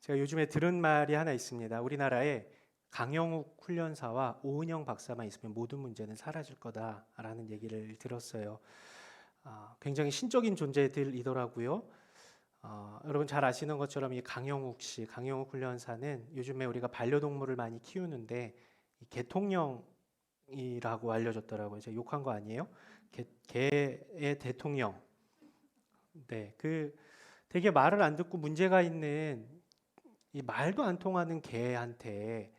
제가 요즘에 들은 말이 하나 있습니다. 우리나라에 강영욱 훈련사와 오은영 박사만 있으면 모든 문제는 사라질 거다라는 얘기를 들었어요. 굉장히 신적인 존재들이더라고요. 여러분 잘 아시는 것처럼 이 강영욱 씨, 강영욱 훈련사는 요즘에 우리가 반려동물을 많이 키우는데 이 개통령이라고 알려졌더라고요. 제가 욕한 거 아니에요? 개의 대통령. 네, 되게 말을 안 듣고 문제가 있는 이 말도 안 통하는 개한테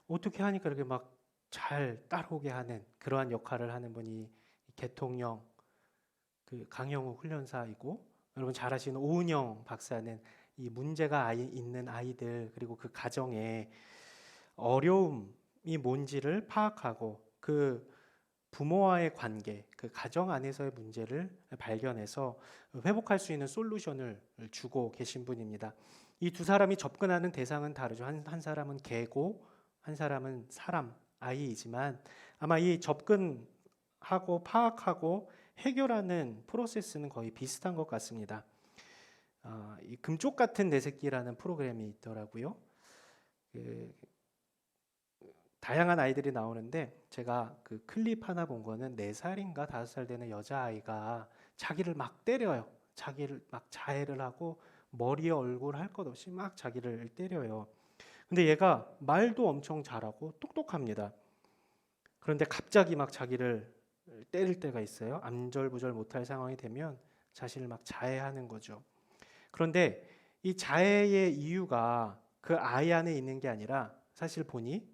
어떻게 하니까 이렇게 막 잘 따라오게 하는 그러한 역할을 하는 분이 개통령 강영욱 훈련사이고, 여러분 잘 아시는 오은영 박사는 이 문제가 있는 아이들 그리고 그 가정에 어려움이 뭔지를 파악하고 그 부모와의 관계, 그 가정 안에서의 문제를 발견해서 회복할 수 있는 솔루션을 주고 계신 분입니다. 이 두 사람이 접근하는 대상은 다르죠. 한 사람은 개고 한 사람은 사람, 아이이지만 아마 이 접근하고 파악하고 해결하는 프로세스는 거의 비슷한 것 같습니다. 이 금쪽 같은 내 새끼라는 프로그램이 있더라고요. 그 다양한 아이들이 나오는데 제가 그 클립 하나 본 거는 4살인가 5살 되는 여자아이가 자기를 막 때려요. 자기를 막 자해를 하고 머리에 얼굴 할 것 없이 막 자기를 때려요. 근데 얘가 말도 엄청 잘하고 똑똑합니다. 그런데 갑자기 막 자기를 때릴 때가 있어요. 안절부절 못할 상황이 되면 자신을 막 자해하는 거죠. 그런데 이 자해의 이유가 그 아이 안에 있는 게 아니라 사실 보니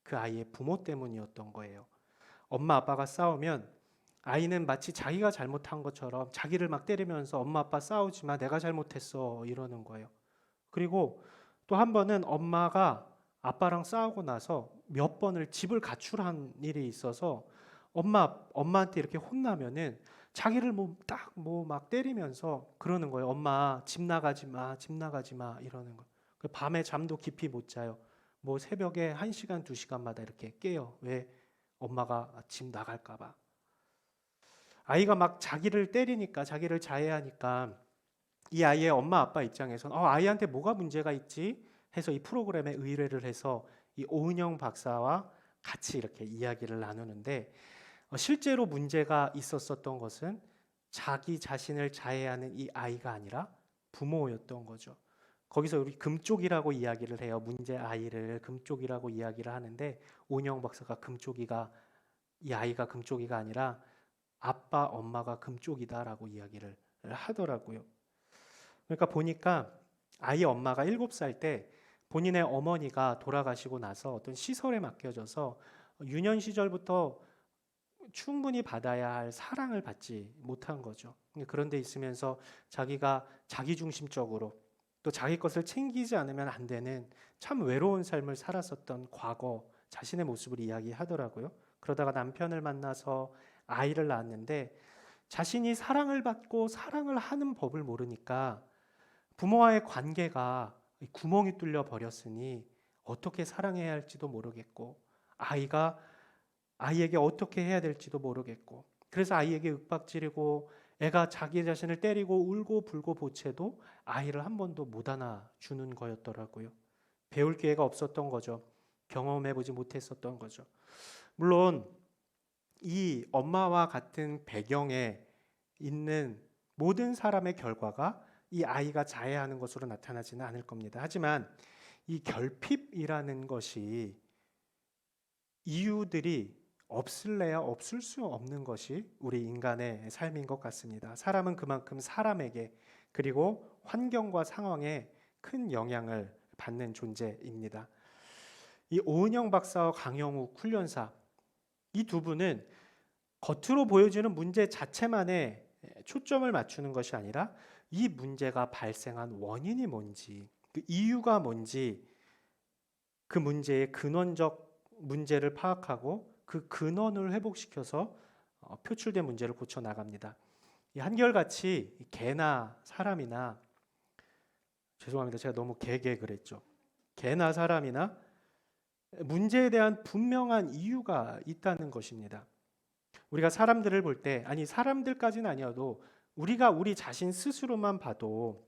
그 아이의 부모 때문이었던 거예요. 엄마 아빠가 싸우면 아이는 마치 자기가 잘못한 것처럼 자기를 막 때리면서 엄마 아빠 싸우지 마, 내가 잘못했어 이러는 거예요. 그리고 또 한 번은 엄마가 아빠랑 싸우고 나서 몇 번을 집을 가출한 일이 있어서 엄마한테 이렇게 혼나면은 자기를 뭐 막 때리면서 그러는 거예요. 엄마 집 나가지 마, 집 나가지 마 이러는 거. 밤에 잠도 깊이 못 자요. 뭐 새벽에 1시간, 2시간마다 이렇게 깨요. 왜? 엄마가 집 나갈까 봐. 아이가 막 자기를 때리니까, 자기를 자해하니까 이 아이의 엄마 아빠 입장에서는 아이한테 뭐가 문제가 있지? 해서 이 프로그램에 의뢰를 해서 이 오은영 박사와 같이 이렇게 이야기를 나누는데, 실제로 문제가 있었었던 것은 자기 자신을 자해하는 이 아이가 아니라 부모였던 거죠. 거기서 우리 금쪽이라고 이야기를 해요. 문제 아이를 금쪽이라고 이야기를 하는데 오은영 박사가 이 아이가 금쪽이가 아니라 아빠 엄마가 금쪽이다라고 이야기를 하더라고요. 그러니까 보니까 아이 엄마가 7살 때 본인의 어머니가 돌아가시고 나서 어떤 시설에 맡겨져서 유년 시절부터 충분히 받아야 할 사랑을 받지 못한 거죠. 그런데 있으면서 자기가 자기중심적으로 또 자기 것을 챙기지 않으면 안 되는 참 외로운 삶을 살았었던 과거 자신의 모습을 이야기하더라고요. 그러다가 남편을 만나서 아이를 낳았는데 자신이 사랑을 받고 사랑을 하는 법을 모르니까 부모와의 관계가 구멍이 뚫려 버렸으니 어떻게 사랑해야 할지도 모르겠고 아이에게 어떻게 해야 될지도 모르겠고 그래서 아이에게 윽박지르고 애가 자기 자신을 때리고 울고 불고 보채도 아이를 한 번도 못 안아주는 거였더라고요. 배울 기회가 없었던 거죠. 경험해보지 못했었던 거죠. 물론 이 엄마와 같은 배경에 있는 모든 사람의 결과가 이 아이가 자해하는 것으로 나타나지는 않을 겁니다. 하지만 이 결핍이라는 것이 이유들이 없을래야 없을 수 없는 것이 우리 인간의 삶인 것 같습니다. 사람은 그만큼 사람에게 그리고 환경과 상황에 큰 영향을 받는 존재입니다. 이 오은영 박사와 강영욱 훈련사 이 두 분은 겉으로 보여지는 문제 자체만에 초점을 맞추는 것이 아니라 이 문제가 발생한 원인이 뭔지, 그 이유가 뭔지, 그 문제의 근원적 문제를 파악하고 그 근원을 회복시켜서 표출된 문제를 고쳐 나갑니다. 한결같이 개나 사람이나 죄송합니다. 제가 너무 개개 그랬죠. 개나 사람이나 문제에 대한 분명한 이유가 있다는 것입니다. 우리가 사람들을 볼 때, 아니 사람들까지는 아니어도 우리가 우리 자신 스스로만 봐도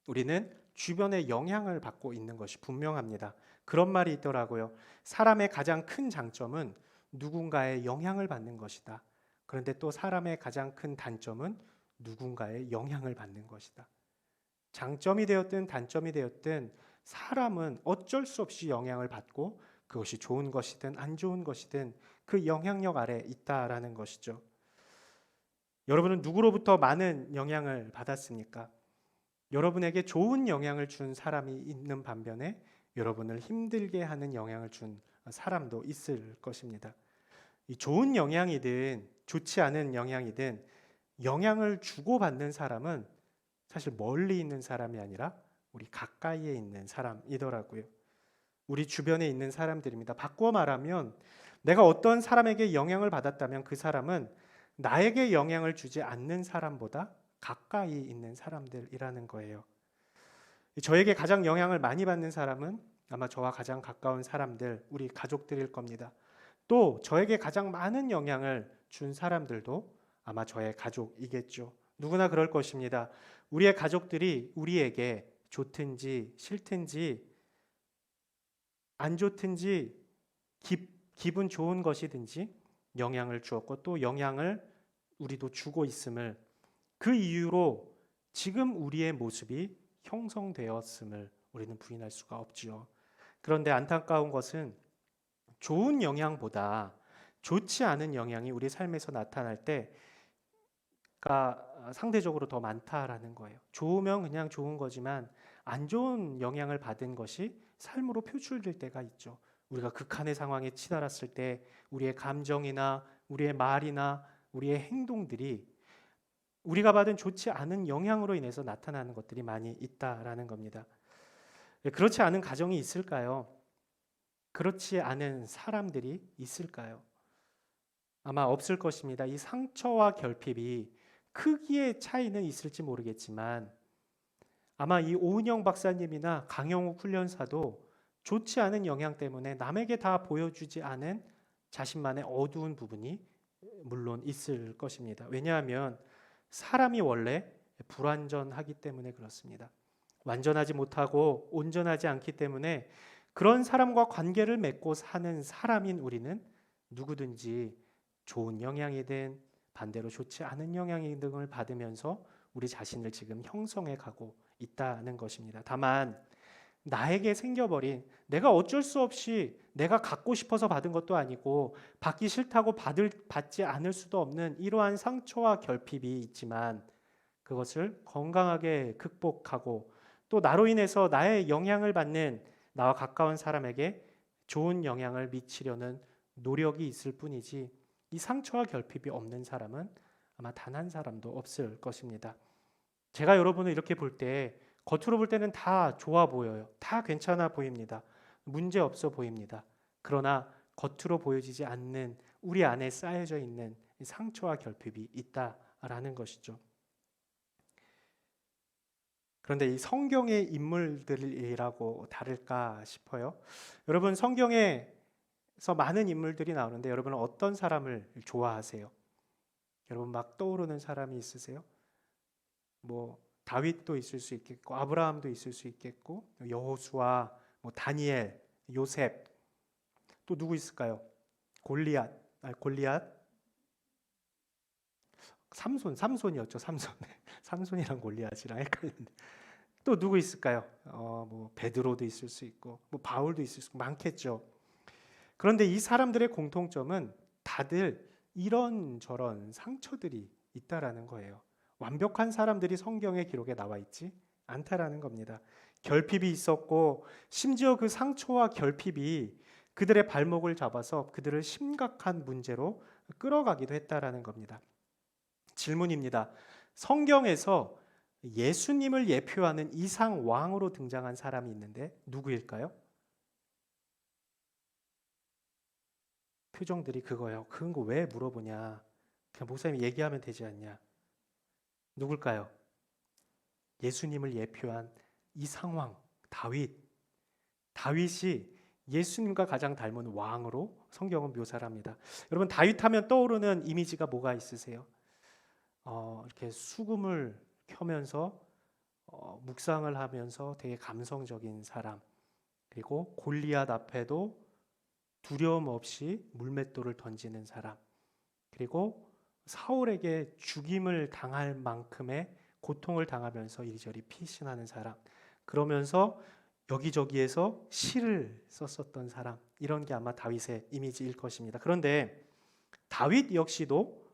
우리는 주변의 영향을 받고 있는 것이 분명합니다. 그런 말이 있더라고요. 사람의 가장 큰 장점은 누군가의 영향을 받는 것이다. 그런데 또 사람의 가장 큰 단점은 누군가의 영향을 받는 것이다. 장점이 되었든 단점이 되었든 사람은 어쩔 수 없이 영향을 받고 그것이 좋은 것이든 안 좋은 것이든 그 영향력 아래 있다라는 것이죠. 여러분은 누구로부터 많은 영향을 받았습니까? 여러분에게 좋은 영향을 준 사람이 있는 반면에 여러분을 힘들게 하는 영향을 준 사람도 있을 것입니다. 이 좋은 영향이든 좋지 않은 영향이든 영향을 주고받는 사람은 사실 멀리 있는 사람이 아니라 우리 가까이에 있는 사람이더라고요. 우리 주변에 있는 사람들입니다. 바꾸어 말하면 내가 어떤 사람에게 영향을 받았다면 그 사람은 나에게 영향을 주지 않는 사람보다 가까이 있는 사람들이라는 거예요. 저에게 가장 영향을 많이 받는 사람은 아마 저와 가장 가까운 사람들, 우리 가족들일 겁니다. 또 저에게 가장 많은 영향을 준 사람들도 아마 저의 가족이겠죠. 누구나 그럴 것입니다. 우리의 가족들이 우리에게 좋든지 싫든지 안 좋든지 기분 좋은 것이든지 영향을 주었고 또 영향을 우리도 주고 있음을, 그 이유로 지금 우리의 모습이 형성되었음을 우리는 부인할 수가 없지요. 그런데 안타까운 것은 좋은 영향보다 좋지 않은 영향이 우리 삶에서 나타날 때가 상대적으로 더 많다라는 거예요. 좋으면 그냥 좋은 거지만 안 좋은 영향을 받은 것이 삶으로 표출될 때가 있죠. 우리가 극한의 상황에 치달았을 때 우리의 감정이나 우리의 말이나 우리의 행동들이 우리가 받은 좋지 않은 영향으로 인해서 나타나는 것들이 많이 있다라는 겁니다. 그렇지 않은 가정이 있을까요? 그렇지 않은 사람들이 있을까요? 아마 없을 것입니다. 이 상처와 결핍이 크기의 차이는 있을지 모르겠지만 아마 이 오은영 박사님이나 강영욱 훈련사도 좋지 않은 영향 때문에 남에게 다 보여주지 않은 자신만의 어두운 부분이 물론 있을 것입니다. 왜냐하면 사람이 원래 불완전하기 때문에 그렇습니다. 완전하지 못하고 온전하지 않기 때문에 그런 사람과 관계를 맺고 사는 사람인 우리는 누구든지 좋은 영향이든 반대로 좋지 않은 영향 등을 받으면서 우리 자신을 지금 형성해 가고 있다는 것입니다. 다만 나에게 생겨버린, 내가 어쩔 수 없이 내가 갖고 싶어서 받은 것도 아니고 받기 싫다고 받지 않을 수도 없는 이러한 상처와 결핍이 있지만 그것을 건강하게 극복하고 또 나로 인해서 나의 영향을 받는 나와 가까운 사람에게 좋은 영향을 미치려는 노력이 있을 뿐이지 이 상처와 결핍이 없는 사람은 아마 단 한 사람도 없을 것입니다. 제가 여러분을 이렇게 볼 때 겉으로 볼 때는 다 좋아 보여요. 다 괜찮아 보입니다. 문제 없어 보입니다. 그러나 겉으로 보여지지 않는 우리 안에 쌓여져 있는 상처와 결핍이 있다라는 것이죠. 그런데 이 성경의 인물들이라고 다를까 싶어요. 여러분 성경에서 많은 인물들이 나오는데 여러분은 어떤 사람을 좋아하세요? 여러분 막 떠오르는 사람이 있으세요? 뭐 다윗도 있을 수 있겠고 아브라함도 있을 수 있겠고 여호수아, 뭐 다니엘, 요셉, 또 누구 있을까요? 골리앗, 삼손이었죠. 삼손. 삼손이랑 골리앗이랑 헷갈리는데 또 누구 있을까요? 뭐 베드로도 있을 수 있고 뭐 바울도 있을 수 있고 많겠죠. 그런데 이 사람들의 공통점은 다들 이런저런 상처들이 있다라는 거예요. 완벽한 사람들이 성경의 기록에 나와 있지 않다라는 겁니다. 결핍이 있었고 심지어 그 상처와 결핍이 그들의 발목을 잡아서 그들을 심각한 문제로 끌어가기도 했다라는 겁니다. 질문입니다. 성경에서 예수님을 예표하는 이상 왕으로 등장한 사람이 있는데 누구일까요? 표정들이 그거예요. 그런 거 왜 물어보냐? 그냥 목사님이 얘기하면 되지 않냐? 누굴까요? 예수님을 예표한 이상왕 다윗. 다윗이 예수님과 가장 닮은 왕으로 성경은 묘사를 합니다. 여러분 다윗 하면 떠오르는 이미지가 뭐가 있으세요? 이렇게 수금을 켜면서 묵상을 하면서 되게 감성적인 사람, 그리고 골리앗 앞에도 두려움 없이 물맷돌을 던지는 사람, 그리고 사울에게 죽임을 당할 만큼의 고통을 당하면서 이리저리 피신하는 사람, 그러면서 여기저기에서 시를 썼었던 사람, 이런 게 아마 다윗의 이미지일 것입니다. 그런데 다윗 역시도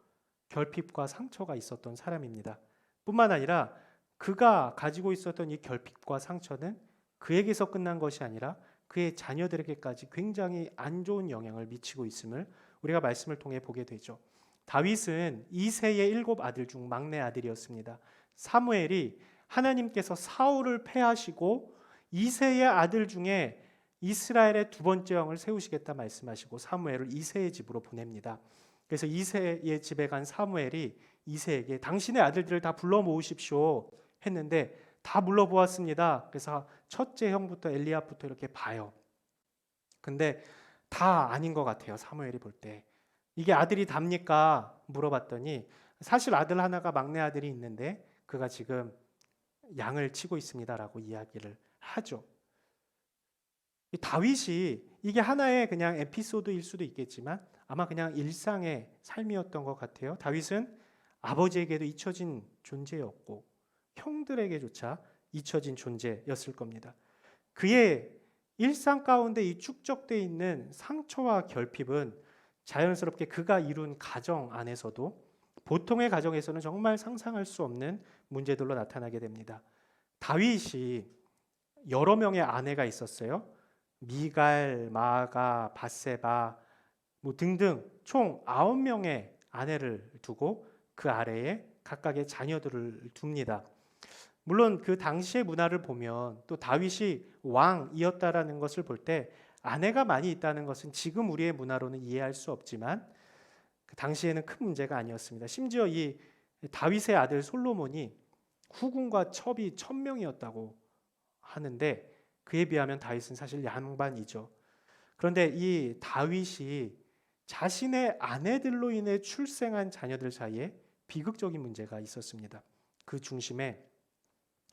결핍과 상처가 있었던 사람입니다. 뿐만 아니라 그가 가지고 있었던 이 결핍과 상처는 그에게서 끝난 것이 아니라 그의 자녀들에게까지 굉장히 안 좋은 영향을 미치고 있음을 우리가 말씀을 통해 보게 되죠. 다윗은 이새의 7 아들 중 막내 아들이었습니다. 사무엘이 하나님께서 사울을 패하시고 이새의 아들 중에 이스라엘의 2번째 왕을 세우시겠다 말씀하시고 사무엘을 이새의 집으로 보냅니다. 그래서 이새의 집에 간 사무엘이 이새에게 당신의 아들들을 다 불러 모으십시오 했는데 다 불러 보았습니다. 그래서 첫째 형부터 엘리압부터 이렇게 봐요. 근데 다 아닌 것 같아요. 사무엘이 볼 때. 이게 아들이 답니까? 물어봤더니 사실 아들 하나가 막내 아들이 있는데 그가 지금 양을 치고 있습니다라고 이야기를 하죠. 이 다윗이 이게 하나의 그냥 에피소드일 수도 있겠지만 아마 그냥 일상의 삶이었던 것 같아요. 다윗은 아버지에게도 잊혀진 존재였고 형들에게조차 잊혀진 존재였을 겁니다. 그의 일상 가운데 이 축적되어 있는 상처와 결핍은 자연스럽게 그가 이룬 가정 안에서도 보통의 가정에서는 정말 상상할 수 없는 문제들로 나타나게 됩니다. 다윗이 여러 명의 아내가 있었어요. 미갈, 마아가, 밧세바 뭐 등등 총 9명의 아내를 두고 그 아래에 각각의 자녀들을 둡니다. 물론 그 당시의 문화를 보면 또 다윗이 왕이었다라는 것을 볼 때 아내가 많이 있다는 것은 지금 우리의 문화로는 이해할 수 없지만 그 당시에는 큰 문제가 아니었습니다. 심지어 이 다윗의 아들 솔로몬이 후궁과 첩이 1000명이었다고 하는데 그에 비하면 다윗은 사실 양반이죠. 그런데 이 다윗이 자신의 아내들로 인해 출생한 자녀들 사이에 비극적인 문제가 있었습니다. 그 중심에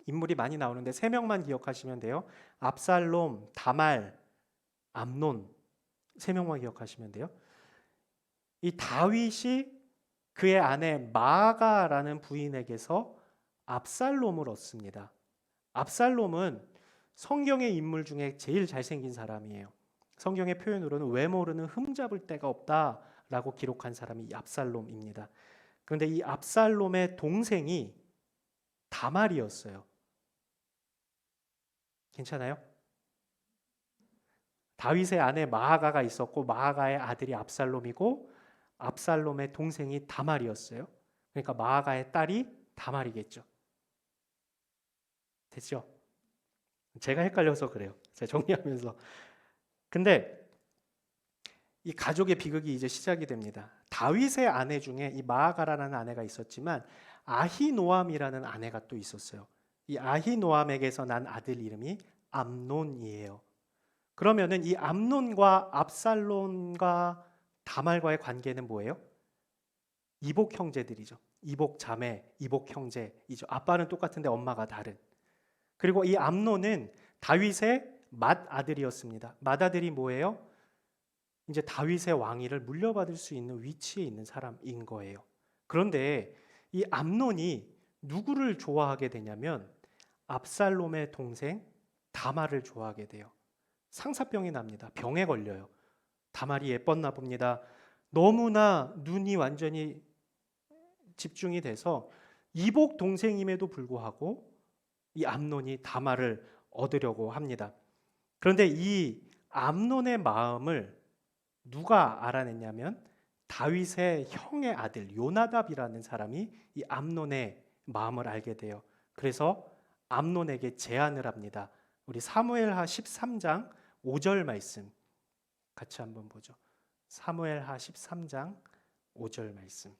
인물이 많이 나오는데 3명만 기억하시면 돼요. 압살롬, 다말, 암논 3명만 기억하시면 돼요. 이 다윗이 그의 아내 마아가라는 부인에게서 압살롬을 얻습니다. 압살롬은 성경의 인물 중에 제일 잘생긴 사람이에요. 성경의 표현으로는 외모로는 흠잡을 데가 없다라고 기록한 사람이 이 압살롬입니다. 그런데 이 압살롬의 동생이 다말이었어요. 괜찮아요? 다윗의 아내 마아가가 있었고 마아가의 아들이 압살롬이고 압살롬의 동생이 다말이었어요. 그러니까 마아가의 딸이 다말이겠죠. 됐죠? 제가 헷갈려서 그래요. 제가 정리하면서. 근데 이 가족의 비극이 이제 시작이 됩니다. 다윗의 아내 중에 이 마아가라는 아내가 있었지만 아히노암이라는 아내가 또 있었어요. 이 아히노암에게서 난 아들 이름이 암논이에요. 그러면은 이 암논과 압살롬과 다말과의 관계는 뭐예요? 이복 형제들이죠. 이복 자매, 이복 형제이죠. 아빠는 똑같은데 엄마가 다른. 그리고 이 암논은 다윗의 맏아들이었습니다. 맏아들이 뭐예요? 이제 다윗의 왕위를 물려받을 수 있는 위치에 있는 사람인 거예요. 그런데 이 암논이 누구를 좋아하게 되냐면 압살롬의 동생 다말을 좋아하게 돼요. 상사병이 납니다. 병에 걸려요. 다말이 예뻤나 봅니다. 너무나 눈이 완전히 집중이 돼서 이복 동생임에도 불구하고 이 암논이 다말을 얻으려고 합니다. 그런데 이 암논의 마음을 누가 알아냈냐면 다윗의 형의 아들 요나답이라는 사람이 이 암논의 마음을 알게 돼요. 그래서 암논에게 제안을 합니다. 우리 사무엘하 13장 5절 말씀 같이 한번 보죠. 사무엘하 13장 5절 말씀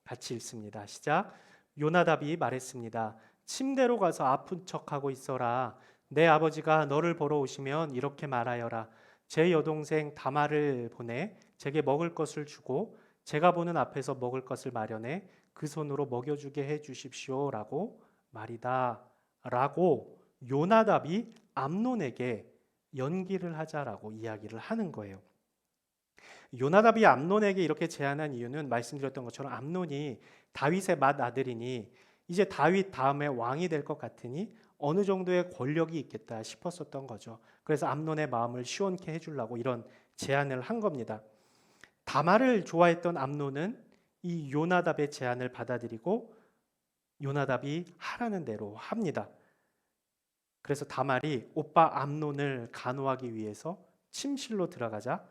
같이 읽습니다. 시작. 요나답이 말했습니다. 침대로 가서 아픈 척하고 있어라. 내 아버지가 너를 보러 오시면 이렇게 말하여라. 제 여동생 다말을 보내 제게 먹을 것을 주고 제가 보는 앞에서 먹을 것을 마련해 그 손으로 먹여주게 해 주십시오라고 말이다 라고 요나답이 암논에게 연기를 하자라고 이야기를 하는 거예요. 요나답이 암논에게 이렇게 제안한 이유는 말씀드렸던 것처럼 암논이 다윗의 맏아들이니 이제 다윗 다음에 왕이 될 것 같으니 어느 정도의 권력이 있겠다 싶었었던 거죠. 그래서 암논의 마음을 시원케 해주려고 이런 제안을 한 겁니다. 다말을 좋아했던 암논은 이 요나답의 제안을 받아들이고 요나답이 하라는 대로 합니다. 그래서 다말이 오빠 암논을 간호하기 위해서 침실로 들어가자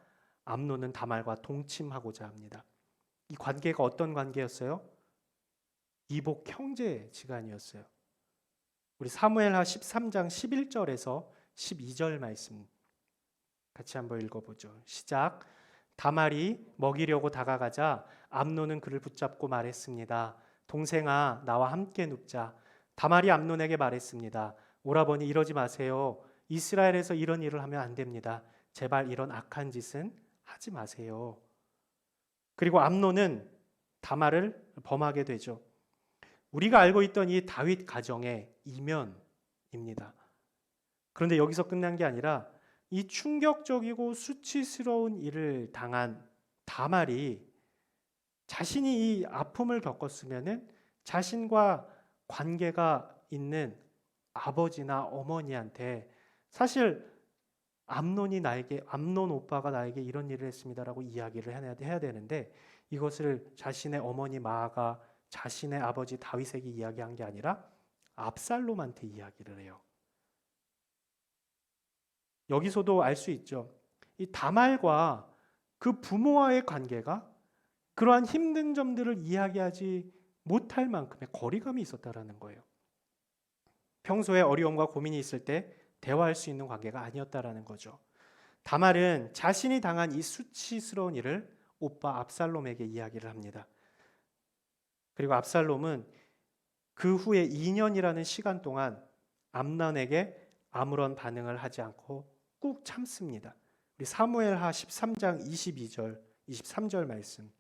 암논은 다말과 동침하고자 합니다. 이 관계가 어떤 관계였어요? 이복 형제지간이었어요. 우리 사무엘하 13장 11절에서 12절 말씀 같이 한번 읽어보죠. 시작. 다말이 먹이려고 다가가자 암논은 그를 붙잡고 말했습니다. 동생아, 나와 함께 눕자. 다말이 암논에게 말했습니다. 오라버니, 이러지 마세요. 이스라엘에서 이런 일을 하면 안 됩니다. 제발 이런 악한 짓은 하지 마세요. 그리고 암논은 다말을 범하게 되죠. 우리가 알고 있던 이 다윗 가정의 이면입니다. 그런데 여기서 끝난 게 아니라 이 충격적이고 수치스러운 일을 당한 다말이 자신이 이 아픔을 겪었으면은 자신과 관계가 있는 아버지나 어머니한테 사실 암논 오빠가 나에게 이런 일을 했습니다라고 이야기를 해야 되는데 이것을 자신의 어머니 마아가 자신의 아버지 다윗에게 이야기한 게 아니라 압살롬한테 이야기를 해요. 여기서도 알 수 있죠. 이 다말과 그 부모와의 관계가 그러한 힘든 점들을 이야기하지 못할 만큼의 거리감이 있었다라는 거예요. 평소에 어려움과 고민이 있을 때 대화할 수 있는 관계가 아니었다라는 거죠. 다말은 자신이 당한 이 수치스러운 일을 오빠 압살롬에게 이야기를 합니다. 그리고 압살롬은 그 후에 2년이라는 시간 동안 암논에게 아무런 반응을 하지 않고 꾹 참습니다. 우리 사무엘하 13장 22절, 23절 말씀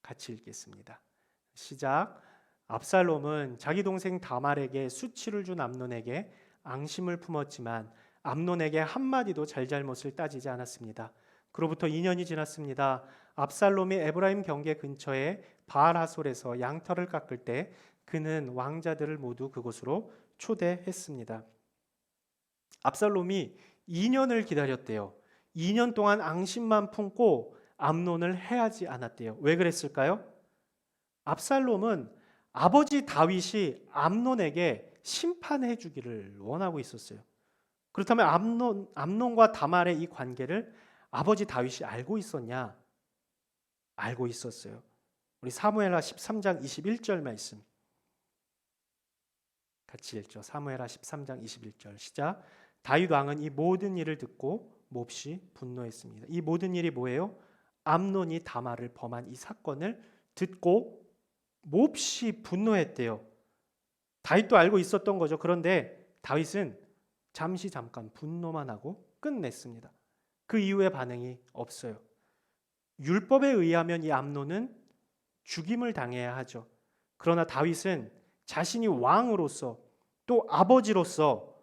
같이 읽겠습니다. 시작. 압살롬은 자기 동생 다말에게 수치를 준 암논에게 앙심을 품었지만 암논에게 한마디도 잘잘못을 따지지 않았습니다. 그로부터 2년이 지났습니다. 압살롬이 에브라임 경계 근처에 바알하솔에서 양털을 깎을 때 그는 왕자들을 모두 그곳으로 초대했습니다. 압살롬이 2년을 기다렸대요. 2년 동안 앙심만 품고 암논을 해하지 않았대요. 왜 그랬을까요? 압살롬은 아버지 다윗이 암논에게 심판해 주기를 원하고 있었어요. 그렇다면 암논과 다말의 이 관계를 아버지 다윗이 알고 있었냐? 알고 있었어요. 우리 사무엘하 13장 21절 말씀 같이 읽죠. 사무엘하 13장 21절 시작. 다윗 왕은 이 모든 일을 듣고 몹시 분노했습니다. 이 모든 일이 뭐예요? 암논이 다말을 범한 이 사건을 듣고 몹시 분노했대요. 다윗도 알고 있었던 거죠. 그런데 다윗은 잠깐 분노만 하고 끝냈습니다. 그 이후에 반응이 없어요. 율법에 의하면 이 암논은 죽임을 당해야 하죠. 그러나 다윗은 자신이 왕으로서 또 아버지로서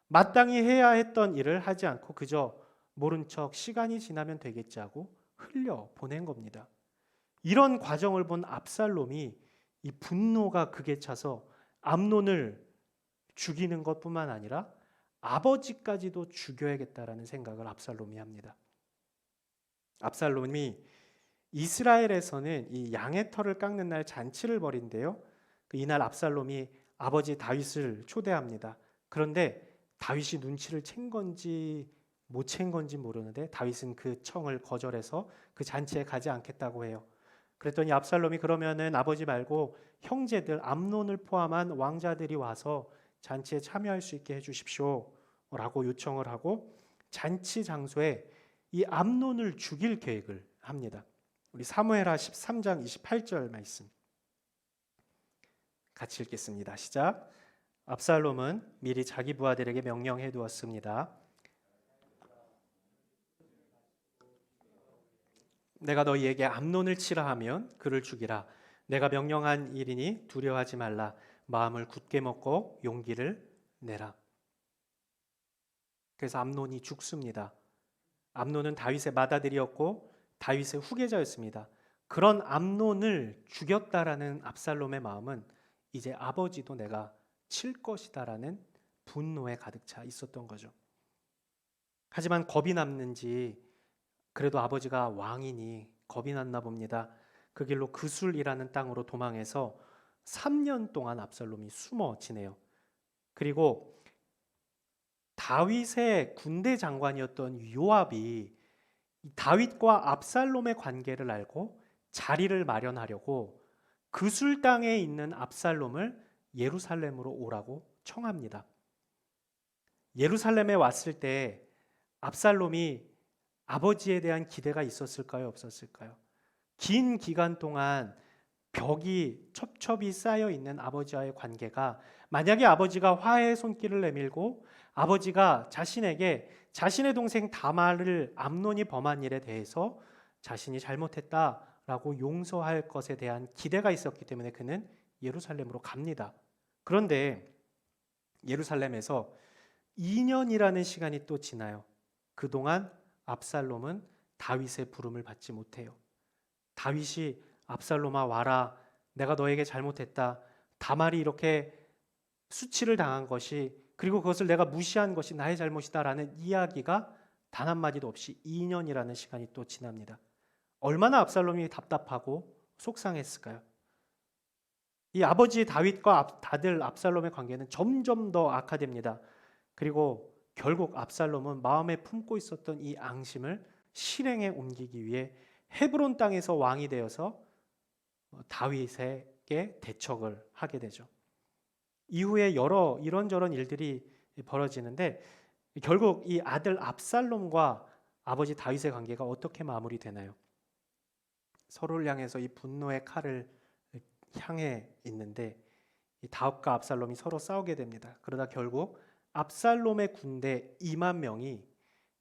마땅히 해야 했던 일을 하지 않고 그저 모른 척 시간이 지나면 되겠지 하고 흘려 보낸 겁니다. 이런 과정을 본 압살롬이 이 분노가 극에 차서 암논을 죽이는 것뿐만 아니라 아버지까지도 죽여야겠다라는 생각을 압살롬이 합니다. 압살롬이 이스라엘에서는 이 양의 털을 깎는 날 잔치를 벌인대요. 이날 압살롬이 아버지 다윗을 초대합니다. 그런데 다윗이 눈치를 챈 건지 못 챈 건지 모르는데 다윗은 그 청을 거절해서 그 잔치에 가지 않겠다고 해요. 그랬더니 압살롬이 그러면은 아버지 말고 형제들 암논을 포함한 왕자들이 와서 잔치에 참여할 수 있게 해주십시오 라고 요청을 하고 잔치 장소에 이 암논을 죽일 계획을 합니다. 우리 사무엘하 13장 28절 말씀 같이 읽겠습니다. 시작. 압살롬은 미리 자기 부하들에게 명령해 두었습니다. 내가 너희에게 암논을 치라 하면 그를 죽이라. 내가 명령한 일이니 두려워하지 말라. 마음을 굳게 먹고 용기를 내라. 그래서 암논이 죽습니다. 암논은 다윗의 맏아들이었고 다윗의 후계자였습니다. 그런 암논을 죽였다라는 압살롬의 마음은 이제 아버지도 내가 칠 것이다라는 분노에 가득 차 있었던 거죠. 하지만 겁이 났는지 그래도 아버지가 왕이니 겁이 났나 봅니다. 그 길로 그술이라는 땅으로 도망해서 3년 동안 압살롬이 숨어 지내요. 그리고 다윗의 군대 장관이었던 요압이 다윗과 압살롬의 관계를 알고 자리를 마련하려고 그술 땅에 있는 압살롬을 예루살렘으로 오라고 청합니다. 예루살렘에 왔을 때 압살롬이 아버지에 대한 기대가 있었을까요? 없었을까요? 긴 기간 동안 벽이 첩첩이 쌓여 있는 아버지와의 관계가 만약에 아버지가 화해의 손길을 내밀고 아버지가 자신에게 자신의 동생 다말을 암논이 범한 일에 대해서 자신이 잘못했다라고 용서할 것에 대한 기대가 있었기 때문에 그는 예루살렘으로 갑니다. 그런데 예루살렘에서 2년이라는 시간이 또 지나요. 그동안 압살롬은 다윗의 부름을 받지 못해요. 다윗이 압살롬아 와라, 내가 너에게 잘못했다, 다말이 이렇게 수치를 당한 것이 그리고 그것을 내가 무시한 것이 나의 잘못이다라는 이야기가 단 한마디도 없이 2년이라는 시간이 또 지납니다. 얼마나 압살롬이 답답하고 속상했을까요? 이 아버지 다윗과 아들 압살롬의 관계는 점점 더 악화됩니다. 그리고 결국 압살롬은 마음에 품고 있었던 이 앙심을 실행에 옮기기 위해 헤브론 땅에서 왕이 되어서 다윗에게 대척을 하게 되죠. 이후에 여러 이런저런 일들이 벌어지는데 결국 이 아들 압살롬과 아버지 다윗의 관계가 어떻게 마무리되나요? 서로를 향해서 이 분노의 칼을 향해 있는데 이 다윗과 압살롬이 서로 싸우게 됩니다. 그러다 결국 압살롬의 군대 2만 명이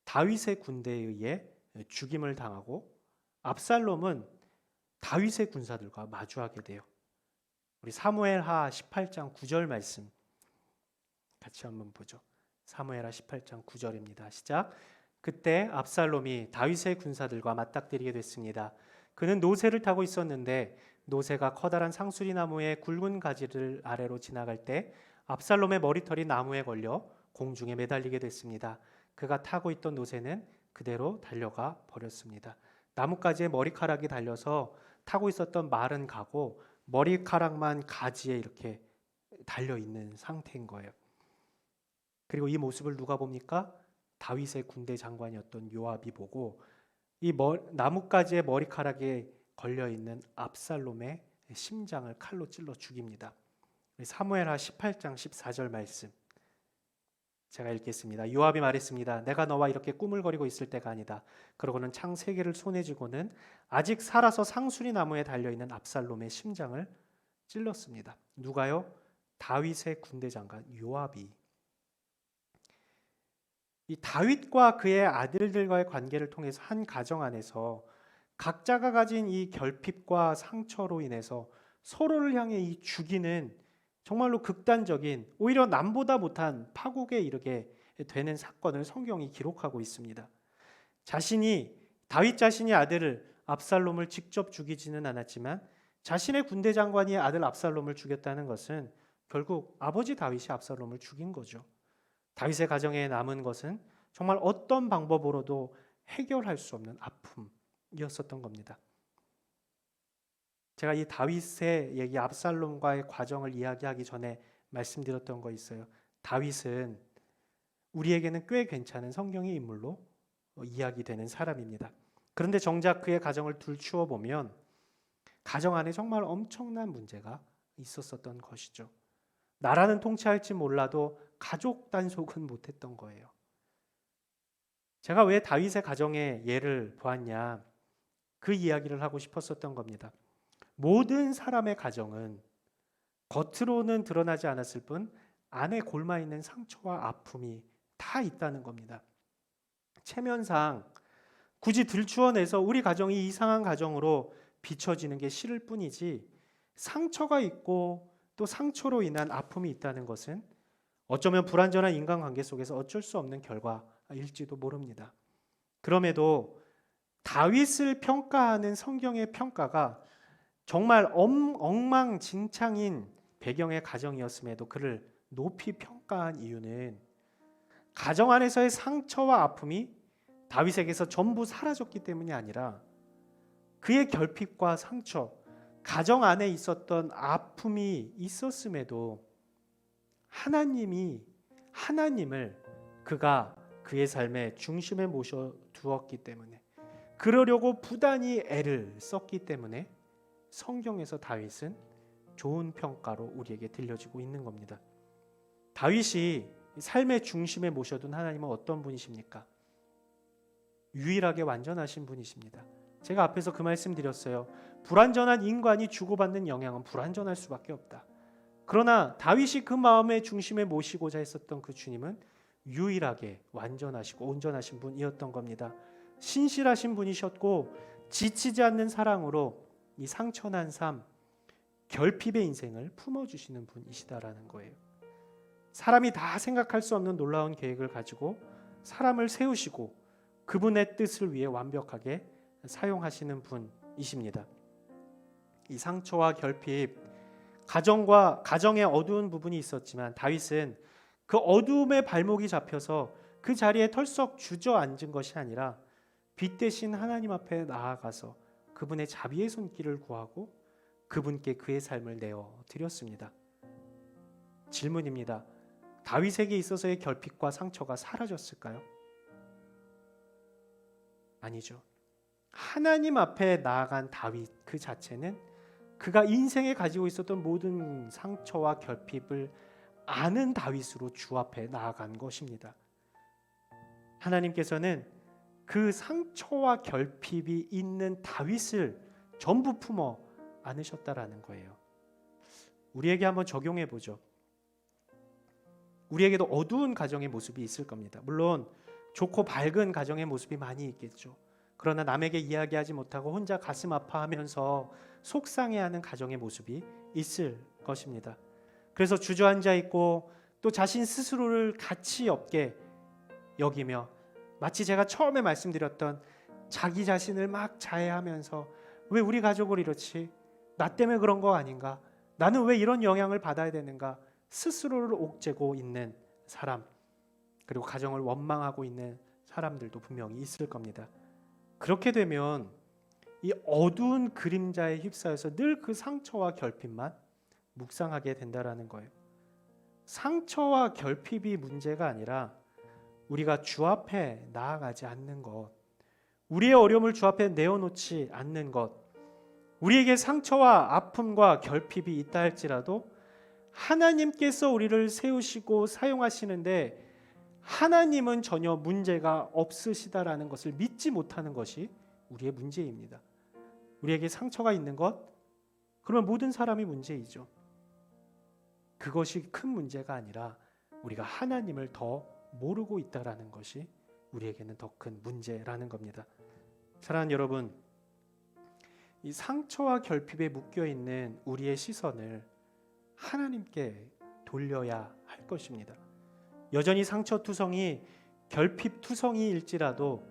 다윗의 군대에 의해 죽임을 당하고 압살롬은 다윗의 군사들과 마주하게 돼요. 우리 사무엘하 18장 9절 말씀 같이 한번 보죠. 사무엘하 18장 9절입니다. 시작. 그때 압살롬이 다윗의 군사들과 맞닥뜨리게 됐습니다. 그는 노새를 타고 있었는데 노새가 커다란 상수리 나무의 굵은 가지를 아래로 지나갈 때 압살롬의 머리털이 나무에 걸려 공중에 매달리게 됐습니다. 그가 타고 있던 노새는 그대로 달려가 버렸습니다. 나뭇가지에 머리카락이 달려서 타고 있었던 말은 가고 머리카락만 가지에 이렇게 달려 있는 상태인 거예요. 그리고 이 모습을 누가 봅니까? 다윗의 군대 장관이었던 요압이 보고 이 나뭇가지에 머리카락에 걸려 있는 압살롬의 심장을 칼로 찔러 죽입니다. 사무엘하 18장 14절 말씀 제가 읽겠습니다. 요압이 말했습니다. 내가 너와 이렇게 꾸물거리고 있을 때가 아니다. 그러고는 창 3개를 손에 쥐고는 아직 살아서 상수리 나무에 달려있는 압살롬의 심장을 찔렀습니다. 누가요? 다윗의 군대 장관 요압이. 이 다윗과 그의 아들들과의 관계를 통해서 한 가정 안에서 각자가 가진 이 결핍과 상처로 인해서 서로를 향해 이 죽이는 정말로 극단적인 오히려 남보다 못한 파국에 이르게 되는 사건을 성경이 기록하고 있습니다. 다윗 자신이 아들을 압살롬을 직접 죽이지는 않았지만 자신의 군대 장관이 아들 압살롬을 죽였다는 것은 결국 아버지 다윗이 압살롬을 죽인 거죠. 다윗의 가정에 남은 것은 정말 어떤 방법으로도 해결할 수 없는 아픔이었었던 겁니다. 제가 이 다윗의 얘기 압살롬과의 과정을 이야기하기 전에 말씀드렸던 거 있어요. 다윗은 우리에게는 꽤 괜찮은 성경의 인물로 이야기되는 사람입니다. 그런데 정작 그의 가정을 들추어 보면 가정 안에 정말 엄청난 문제가 있었었던 것이죠. 나라는 통치할지 몰라도 가족 단속은 못했던 거예요. 제가 왜 다윗의 가정의 예를 보았냐, 그 이야기를 하고 싶었었던 겁니다. 모든 사람의 가정은 겉으로는 드러나지 않았을 뿐 안에 골마 있는 상처와 아픔이 다 있다는 겁니다. 체면상 굳이 들추어내서 우리 가정이 이상한 가정으로 비춰지는 게 싫을 뿐이지 상처가 있고 또 상처로 인한 아픔이 있다는 것은 어쩌면 불완전한 인간관계 속에서 어쩔 수 없는 결과일지도 모릅니다. 그럼에도 다윗을 평가하는 성경의 평가가 정말 엉망진창인 배경의 가정이었음에도 그를 높이 평가한 이유는 가정 안에서의 상처와 아픔이 다윗에게서 전부 사라졌기 때문이 아니라 그의 결핍과 상처, 가정 안에 있었던 아픔이 있었음에도 하나님을 그가 그의 삶의 중심에 모셔두었기 때문에, 그러려고 부단히 애를 썼기 때문에 성경에서 다윗은 좋은 평가로 우리에게 들려지고 있는 겁니다. 다윗이 삶의 중심에 모셔둔 하나님은 어떤 분이십니까? 유일하게 완전하신 분이십니다. 제가 앞에서 그 말씀 드렸어요. 불완전한 인간이 주고받는 영향은 불완전할 수밖에 없다. 그러나 다윗이 그 마음의 중심에 모시고자 했었던 그 주님은 유일하게 완전하시고 온전하신 분이었던 겁니다. 신실하신 분이셨고 지치지 않는 사랑으로 이 상처난 삶, 결핍의 인생을 품어주시는 분이시다라는 거예요. 사람이 다 생각할 수 없는 놀라운 계획을 가지고 사람을 세우시고 그분의 뜻을 위해 완벽하게 사용하시는 분이십니다. 이 상처와 결핍, 가정의 어두운 부분이 있었지만 다윗은 그 어두움에 발목이 잡혀서 그 자리에 털썩 주저앉은 것이 아니라 빛 대신 하나님 앞에 나아가서 그분의 자비의 손길을 구하고 그분께 그의 삶을 내어 드렸습니다. 질문입니다. 다윗에게 있어서의 결핍과 상처가 사라졌을까요? 아니죠. 하나님 앞에 나아간 다윗 그 자체는 그가 인생에 가지고 있었던 모든 상처와 결핍을 아는 다윗으로 주 앞에 나아간 것입니다. 하나님께서는 그 상처와 결핍이 있는 다윗을 전부 품어 안으셨다라는 거예요. 우리에게 한번 적용해 보죠. 우리에게도 어두운 가정의 모습이 있을 겁니다. 물론 좋고 밝은 가정의 모습이 많이 있겠죠. 그러나 남에게 이야기하지 못하고 혼자 가슴 아파하면서 속상해하는 가정의 모습이 있을 것입니다. 그래서 주저앉아 있고 또 자신 스스로를 가치 없게 여기며 마치 제가 처음에 말씀드렸던 자기 자신을 막 자해하면서 왜 우리 가족을 이렇지? 나 때문에 그런 거 아닌가? 나는 왜 이런 영향을 받아야 되는가? 스스로를 옥죄고 있는 사람, 그리고 가정을 원망하고 있는 사람들도 분명히 있을 겁니다. 그렇게 되면 이 어두운 그림자에 휩싸여서 늘 그 상처와 결핍만 묵상하게 된다라는 거예요. 상처와 결핍이 문제가 아니라 우리가 주 앞에 나아가지 않는 것, 우리의 어려움을 주 앞에 내어놓지 않는 것, 우리에게 상처와 아픔과 결핍이 있다 할지라도 하나님께서 우리를 세우시고 사용하시는데 하나님은 전혀 문제가 없으시다라는 것을 믿지 못하는 것이 우리의 문제입니다. 우리에게 상처가 있는 것, 그러면 모든 사람이 문제이죠. 그것이 큰 문제가 아니라 우리가 하나님을 더 모르고 있다라는 것이 우리에게는 더 큰 문제라는 겁니다. 사랑하는 여러분, 이 상처와 결핍에 묶여 있는 우리의 시선을 하나님께 돌려야 할 것입니다. 여전히 상처투성이 결핍투성이일지라도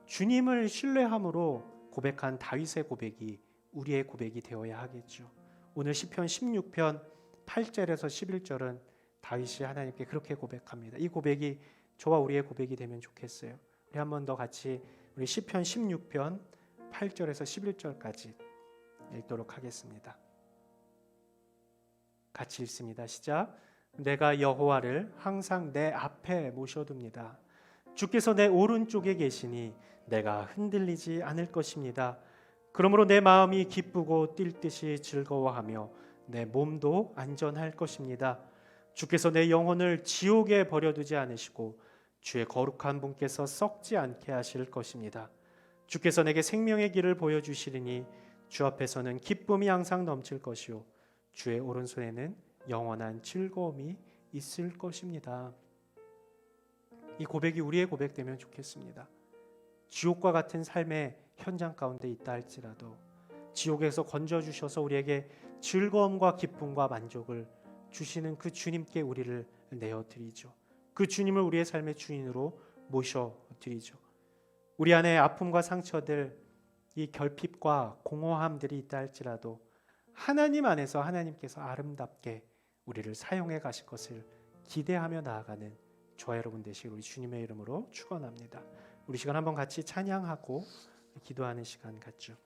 주님을 신뢰함으로 고백한 다윗의 고백이 우리의 고백이 되어야 하겠죠. 오늘 시편 16편 8절에서 11절은 다윗이 하나님께 그렇게 고백합니다. 이 고백이 저와 우리의 고백이 되면 좋겠어요. 우리 한 번 더 같이 우리 시편 16편 8절에서 11절까지 읽도록 하겠습니다. 같이 읽습니다. 시작. 내가 여호와를 항상 내 앞에 모셔둡니다. 주께서 내 오른쪽에 계시니 내가 흔들리지 않을 것입니다. 그러므로 내 마음이 기쁘고 뛸 듯이 즐거워하며 내 몸도 안전할 것입니다. 주께서 내 영혼을 지옥에 버려두지 않으시고 주의 거룩한 분께서 썩지 않게 하실 것입니다. 주께서 내게 생명의 길을 보여주시리니 주 앞에서는 기쁨이 항상 넘칠 것이요 주의 오른손에는 영원한 즐거움이 있을 것입니다. 이 고백이 우리의 고백되면 좋겠습니다. 지옥과 같은 삶의 현장 가운데 있다 할지라도 지옥에서 건져주셔서 우리에게 즐거움과 기쁨과 만족을 주시는 그 주님께 우리를 내어드리죠. 그 주님을 우리의 삶의 주인으로 모셔드리죠. 우리 안에 아픔과 상처들, 이 결핍과 공허함들이 있다 할지라도 하나님 안에서 하나님께서 아름답게 우리를 사용해 가실 것을 기대하며 나아가는 저와 여러분 되시길 우리 주님의 이름으로 축원합니다. 우리 시간 한번 같이 찬양하고 기도하는 시간 갖죠.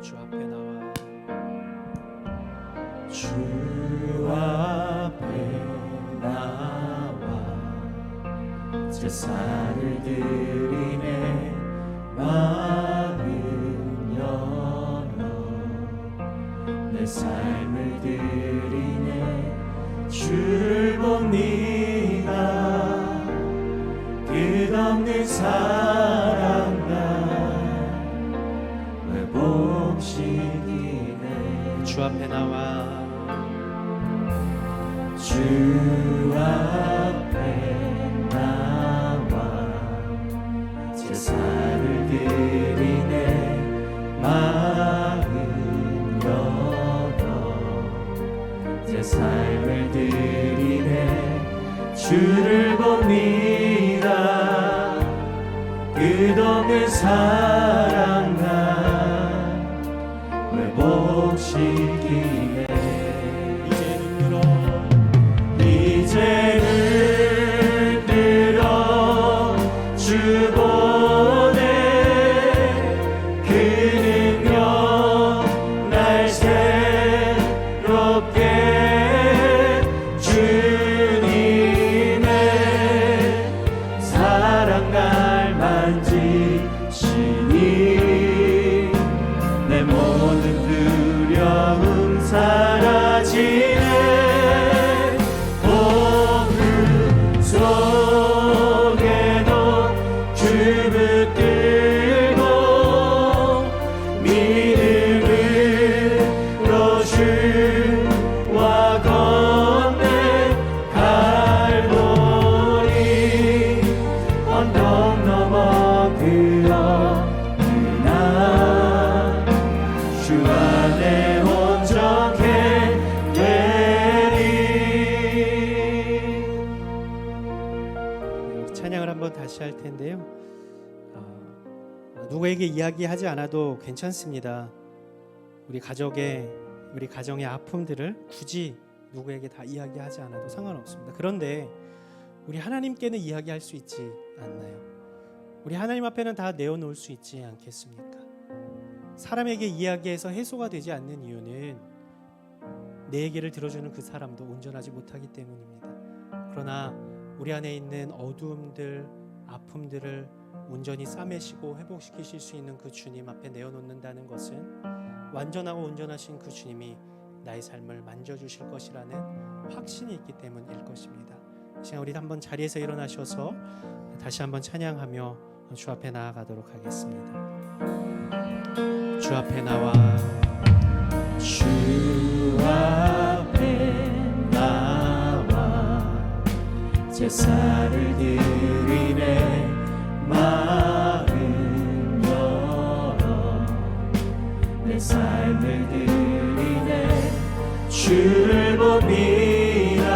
주 앞에 나와 주 앞에 나와 제사를 드리네 마음 열어 내 삶을 드리네 주를 봅니다 끝없는 사랑과 회복시키네 주 앞에 나와 주 앞에 나와 제사를 드리네 마음 열어 제 삶을 드리네 주를 봅니다 끝없는 사랑과 회복시키네 이제는 들어 주 보내 그 능력 날 새롭게 주님의 사랑 날 만지시니 내 모든 두려움 사라지네 속에도 주 붙들고 믿음으로 주와 걷네 갈보리 언덕 넘어 그어나 주 안에 온전해 찬양을 한번 다시 할 텐데요. 누구에게 이야기하지 않아도 괜찮습니다. 우리 가정의 아픔들을 굳이 누구에게 다 이야기하지 않아도 상관없습니다. 그런데 우리 하나님께는 이야기할 수 있지 않나요? 우리 하나님 앞에는 다 내어놓을 수 있지 않겠습니까? 사람에게 이야기해서 해소가 되지 않는 이유는 내 얘기를 들어주는 그 사람도 온전하지 못하기 때문입니다. 그러나 우리 안에 있는 어두움들, 아픔들을 온전히 싸매시고 회복시키실 수 있는 그 주님 앞에 내어놓는다는 것은 완전하고 온전하신 그 주님이 나의 삶을 만져주실 것이라는 확신이 있기 때문일 것입니다. 이 시간 우리 한번 자리에서 일어나셔서 다시 한번 찬양하며 주 앞에 나아가도록 하겠습니다. 주 앞에 나와 주 앞에 나와 제사를 드리네 마음 열어 내 삶을 드리네 주를 봅니다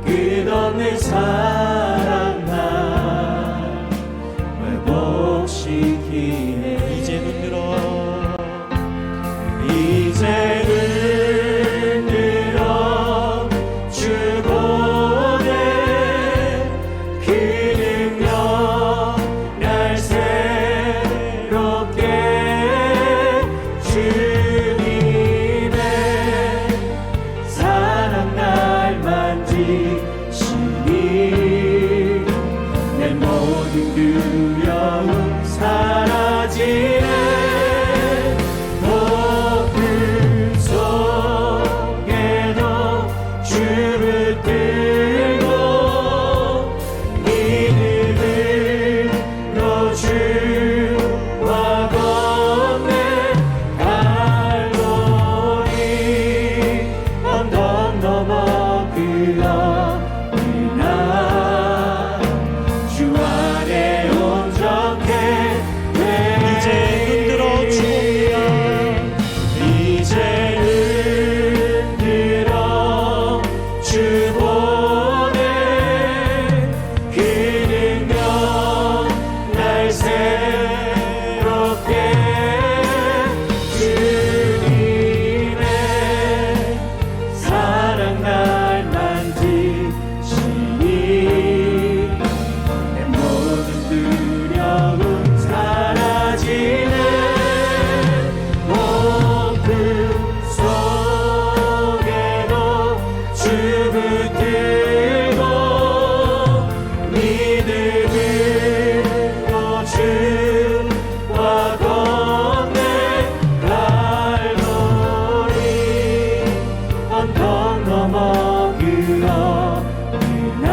끝없는 사랑 날 회복시키네 이제 눈 들어 주 보내 그 능력 날 새롭게 주님의 사랑 날 만지시니 내 모든 두려움 사라지네 주를 들고 믿음으로 주와 걷네 갈보리 언덕 넘어 그어나 주와 건넨 갈보리 언덕 넘어 그 어느 날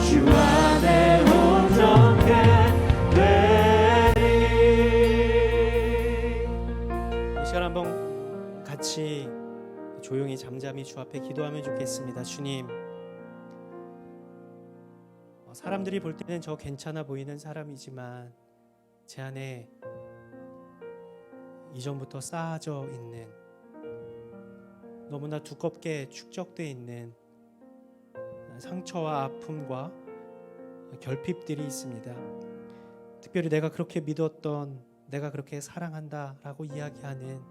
주 안에 온전케 되리. 이 시간 한번 같이 조용히 잠잠히 주 앞에 기도하면 좋겠습니다. 주님, 사람들이 볼 때는 저 괜찮아 보이는 사람이지만 제 안에 이전부터 쌓아져 있는, 너무나 두껍게 축적되어 있는 상처와 아픔과 결핍들이 있습니다. 특별히 내가 그렇게 믿었던, 내가 그렇게 사랑한다라고 이야기하는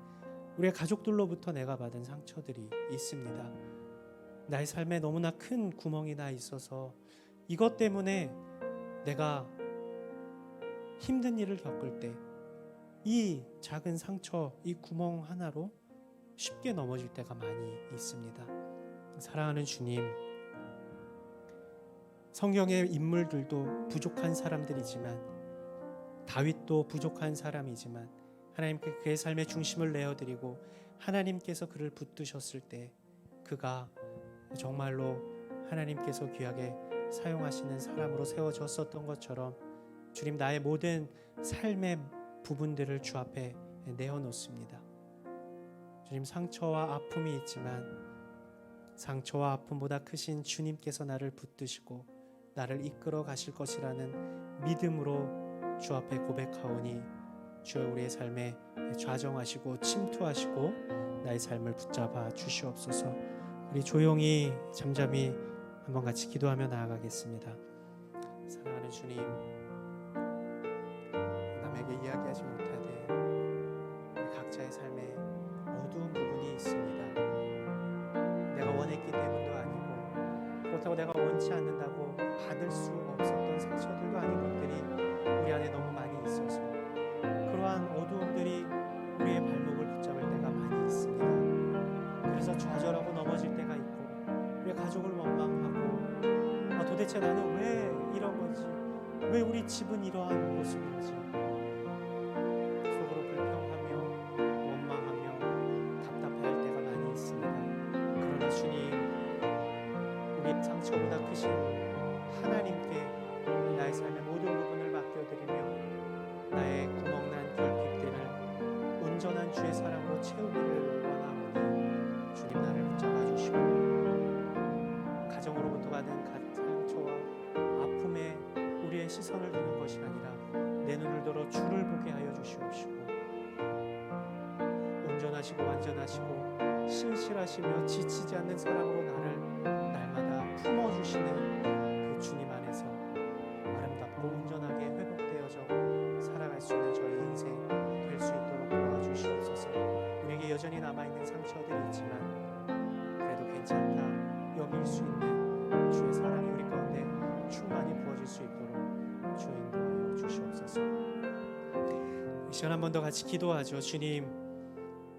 우리의 가족들로부터 내가 받은 상처들이 있습니다. 나의 삶에 너무나 큰 구멍이 나 있어서 이것 때문에 내가 힘든 일을 겪을 때 이 작은 상처, 이 구멍 하나로 쉽게 넘어질 때가 많이 있습니다. 사랑하는 주님, 성경의 인물들도 부족한 사람들이지만, 다윗도 부족한 사람이지만 하나님께 그의 삶의 중심을 내어드리고 하나님께서 그를 붙드셨을 때 그가 정말로 하나님께서 귀하게 사용하시는 사람으로 세워졌었던 것처럼, 주님, 나의 모든 삶의 부분들을 주 앞에 내어놓습니다. 주님, 상처와 아픔이 있지만 상처와 아픔보다 크신 주님께서 나를 붙드시고 나를 이끌어 가실 것이라는 믿음으로 주 앞에 고백하오니 주여 우리의 삶에 좌정하시고 침투하시고 나의 삶을 붙잡아 주시옵소서. 우리 조용히 잠잠히 한번 같이 기도하며 나아가겠습니다. 사랑하는 주님, 남에게 이야기하지 못하되 우리 각자의 삶에 어두운 부분이 있습니다. 내가 원했기 때문도 아니고, 그렇다고 내가 원치 않는다고 받을 수 없었던 상처들도 아닌 것들이 우리 안에 너무 많이 있어서 그러한 어두움들이 우리의 발목을 붙잡을 때가 많이 있습니다. 그래서 좌절하고 넘어질 때가 있고, 우리의 가족을 원망하고, 도대체 나는 왜 이런 거지? 왜 우리 집은 이러한 모습인지 속으로 불평하며 원망하며 답답해할 때가 많이 있습니다. 그러나 주님, 우리의 상처보다 크신 하나님께 나의 삶의 모든 부분을 맡겨드리며 나의 구멍난 결핍들을 온전한 주의 사랑으로 채우기를 원하오니 주님, 나를 붙잡아 주시고 가정으로부터 받은 상처와 아픔에 우리의 시선을 두는 것이 아니라 내 눈을 들어 주를 보게 하여 주시옵시고, 온전하시고 완전하시고 신실하시며 지치지 않는 사랑으로 나를 날마다 품어주시는 그 주님 안에서 아름답고 온전하게 회복되어져 살아갈 수 있는 저희 인생 될 수 있도록 도와주시옵소서. 우리에게 여전히 남아있는 상처들이 있지만 그래도 괜찮다 여길 수 있는 주의 사랑이 우리 가운데 충만히 부어질 수 있도록 주 인도하여 주시옵소서. 이 시간 한 번 더 같이 기도하죠. 주님,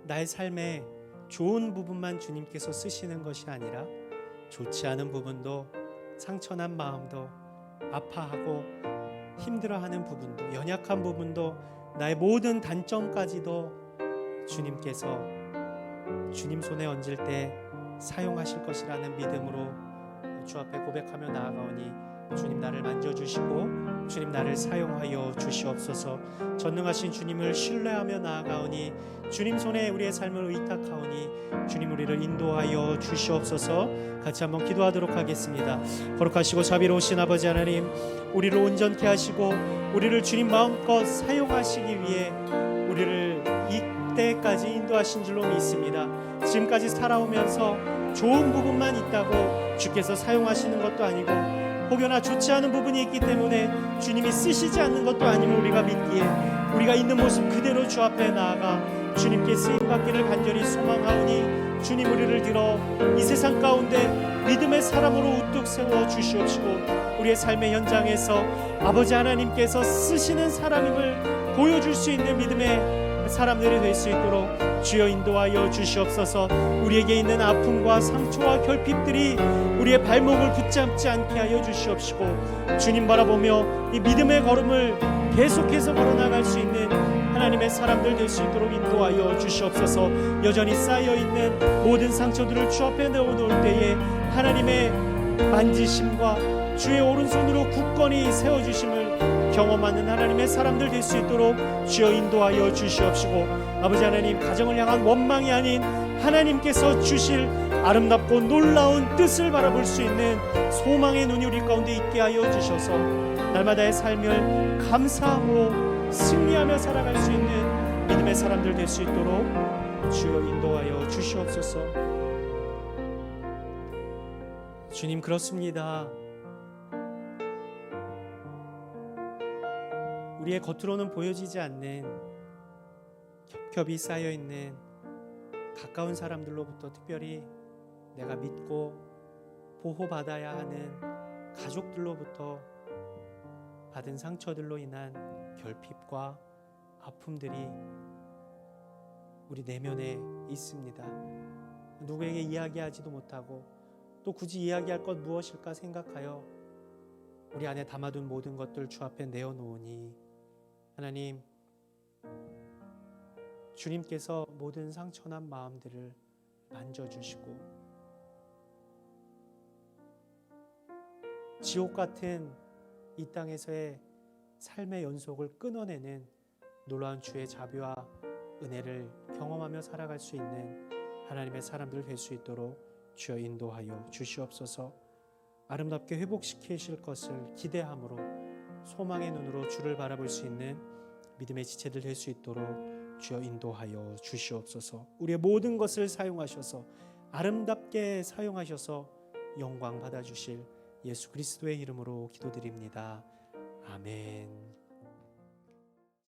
나의 삶에 좋은 부분만 주님께서 쓰시는 것이 아니라 좋지 않은 부분도, 상처난 마음도, 아파하고 힘들어하는 부분도, 연약한 부분도, 나의 모든 단점까지도 주님께서 주님 손에 얹을 때 사용하실 것이라는 믿음으로 주 앞에 고백하며 나아가오니 주님, 나를 만져주시고 주님, 나를 사용하여 주시옵소서. 전능하신 주님을 신뢰하며 나아가오니 주님 손에 우리의 삶을 의탁하오니 주님, 우리를 인도하여 주시옵소서. 같이 한번 기도하도록 하겠습니다. 거룩하시고 자비로우신 아버지 하나님, 우리를 온전케 하시고 우리를 주님 마음껏 사용하시기 위해 우리를 이때까지 인도하신 줄로 믿습니다. 지금까지 살아오면서 좋은 부분만 있다고 주께서 사용하시는 것도 아니고, 혹여나 좋지 않은 부분이 있기 때문에 주님이 쓰시지 않는 것도 아님을 우리가 믿기에 우리가 있는 모습 그대로 주 앞에 나아가 주님께 쓰임받기를 간절히 소망하오니 주님, 우리를 들어 이 세상 가운데 믿음의 사람으로 우뚝 세워 주시옵시고 우리의 삶의 현장에서 아버지 하나님께서 쓰시는 사람임을 보여줄 수 있는 믿음의 사람들이 될 수 있도록 주여 인도하여 주시옵소서. 우리에게 있는 아픔과 상처와 결핍들이 우리의 발목을 붙잡지 않게 하여 주시옵시고, 주님 바라보며 이 믿음의 걸음을 계속해서 걸어나갈 수 있는 하나님의 사람들 될 수 있도록 인도하여 주시옵소서. 여전히 쌓여있는 모든 상처들을 주 앞에 내어놓을 때에 하나님의 만지심과 주의 오른손으로 굳건히 세워주심을 경험하는 하나님의 사람들 될 수 있도록 주여 인도하여 주시옵시고, 아버지 하나님, 가정을 향한 원망이 아닌 하나님께서 주실 아름답고 놀라운 뜻을 바라볼 수 있는 소망의 눈이 우리 가운데 있게 하여 주셔서 날마다의 삶을 감사함으로 승리하며 살아갈 수 있는 믿음의 사람들 될 수 있도록 주여 인도하여 주시옵소서. 주님, 그렇습니다. 우리의 겉으로는 보여지지 않는 겹겹이 쌓여있는 가까운 사람들로부터, 특별히 내가 믿고 보호받아야 하는 가족들로부터 받은 상처들로 인한 결핍과 아픔들이 우리 내면에 있습니다. 누구에게 이야기하지도 못하고 또 굳이 이야기할 것 무엇일까 생각하여 우리 안에 담아둔 모든 것들 주 앞에 내어놓으니, 하나님, 주님께서 모든 상처난 마음들을 만져주시고 지옥 같은 이 땅에서의 삶의 연속을 끊어내는 놀라운 주의 자비와 은혜를 경험하며 살아갈 수 있는 하나님의 사람들 될 수 있도록 주여 인도하여 주시옵소서. 아름답게 회복시키실 것을 기대함으로 소망의 눈으로 주를 바라볼 수 있는 믿음의 지체들 될 수 있도록 주여 인도하여 주시옵소서. 우리의 모든 것을 사용하셔서 아름답게 사용하셔서 영광 받아주실 예수 그리스도의 이름으로 기도드립니다. 아멘.